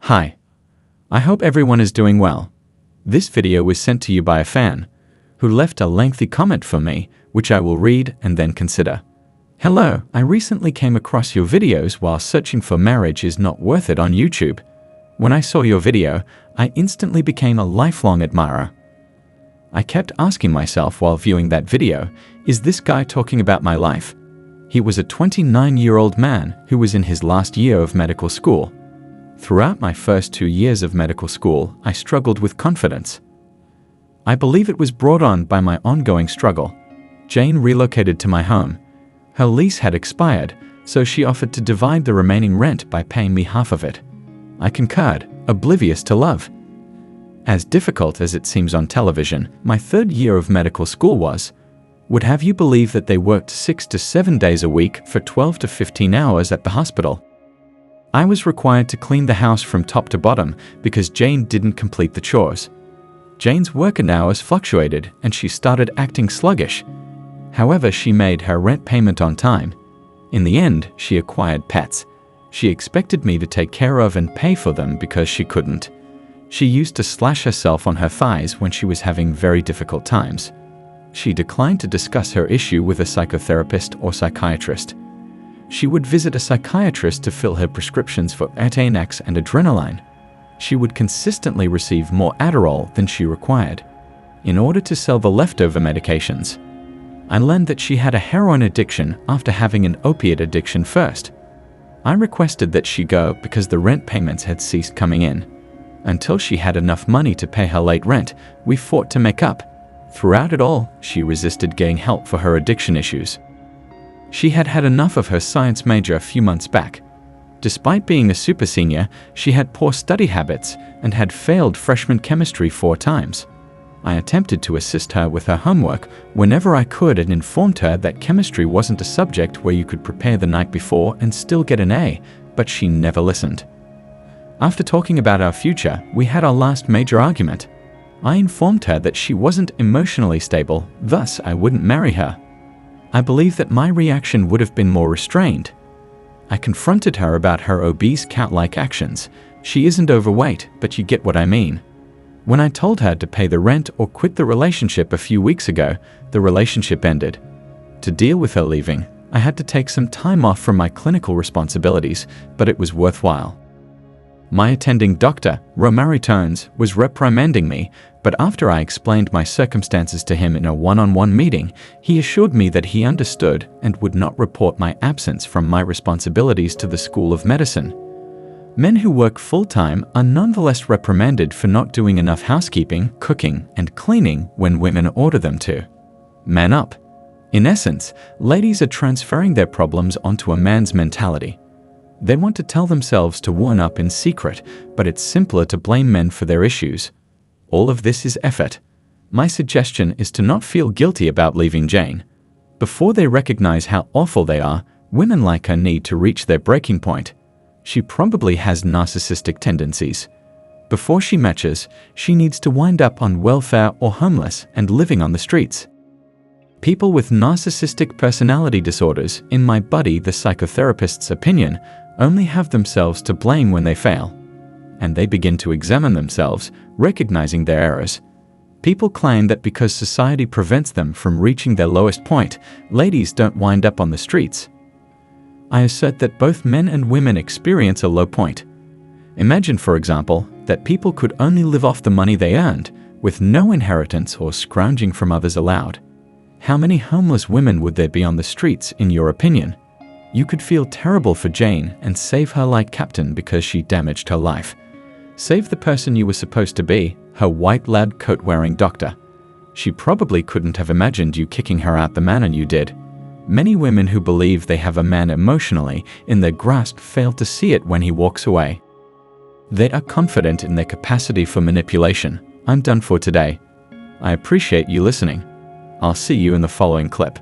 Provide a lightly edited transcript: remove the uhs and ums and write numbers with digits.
Hi. I hope everyone is doing well. This video was sent to you by a fan who left a lengthy comment for me, which I will read and then consider. Hello, I recently came across your videos while searching for Marriage Is Not Worth It on YouTube. When I saw your video, I instantly became a lifelong admirer. I kept asking myself while viewing that video, is this guy talking about my life? He was a 29-year-old man who was in his last year of medical school. Throughout my first 2 years of medical school, I struggled with confidence. I believe it was brought on by my ongoing struggle. Jane relocated to my home. Her lease had expired, so she offered to divide the remaining rent by paying me half of it. I concurred, oblivious to love. As difficult as it seems on television, my third year of medical school would have you believe that they worked 6 to 7 days a week for 12 to 15 hours at the hospital. I was required to clean the house from top to bottom because Jane didn't complete the chores. Jane's working hours fluctuated and she started acting sluggish. However, she made her rent payment on time. In the end, she acquired pets. She expected me to take care of and pay for them because she couldn't. She used to slash herself on her thighs when she was having very difficult times. She declined to discuss her issue with a psychotherapist or psychiatrist. She would visit a psychiatrist to fill her prescriptions for Xanax and adrenaline. She would consistently receive more Adderall than she required in order to sell the leftover medications. I learned that she had a heroin addiction after having an opiate addiction first. I requested that she go because the rent payments had ceased coming in. Until she had enough money to pay her late rent, we fought to make up. Throughout it all, she resisted getting help for her addiction issues. She had had enough of her science major a few months back. Despite being a super senior, she had poor study habits and had failed freshman chemistry 4 times. I attempted to assist her with her homework whenever I could and informed her that chemistry wasn't a subject where you could prepare the night before and still get an A, but she never listened. After talking about our future, we had our last major argument. I informed her that she wasn't emotionally stable, thus I wouldn't marry her. I believe that my reaction would have been more restrained. I confronted her about her obese cat-like actions. She isn't overweight, but you get what I mean. When I told her to pay the rent or quit the relationship a few weeks ago, the relationship ended. To deal with her leaving, I had to take some time off from my clinical responsibilities, but it was worthwhile. My attending doctor, Romari Tones, was reprimanding me, but after I explained my circumstances to him in a one-on-one meeting, he assured me that he understood and would not report my absence from my responsibilities to the School of Medicine. Men who work full-time are nonetheless reprimanded for not doing enough housekeeping, cooking, and cleaning when women order them to. Man up. In essence, ladies are transferring their problems onto a man's mentality. They want to tell themselves to woman up in secret, but it's simpler to blame men for their issues. All of this is effort. My suggestion is to not feel guilty about leaving Jane. Before they recognize how awful they are, women like her need to reach their breaking point. She probably has narcissistic tendencies. Before she matches, she needs to wind up on welfare or homeless and living on the streets. People with narcissistic personality disorders, in my buddy the psychotherapist's opinion, only have themselves to blame when they fail. And they begin to examine themselves, recognizing their errors. People claim that because society prevents them from reaching their lowest point, ladies don't wind up on the streets. I assert that both men and women experience a low point. Imagine, for example, that people could only live off the money they earned, with no inheritance or scrounging from others allowed. How many homeless women would there be on the streets, in your opinion? You could feel terrible for Jane and save her like Captain because she damaged her life. Save the person you were supposed to be, her white lab coat-wearing doctor. She probably couldn't have imagined you kicking her out the manner you did. Many women who believe they have a man emotionally in their grasp fail to see it when he walks away. They are confident in their capacity for manipulation. I'm done for today. I appreciate you listening. I'll see you in the following clip.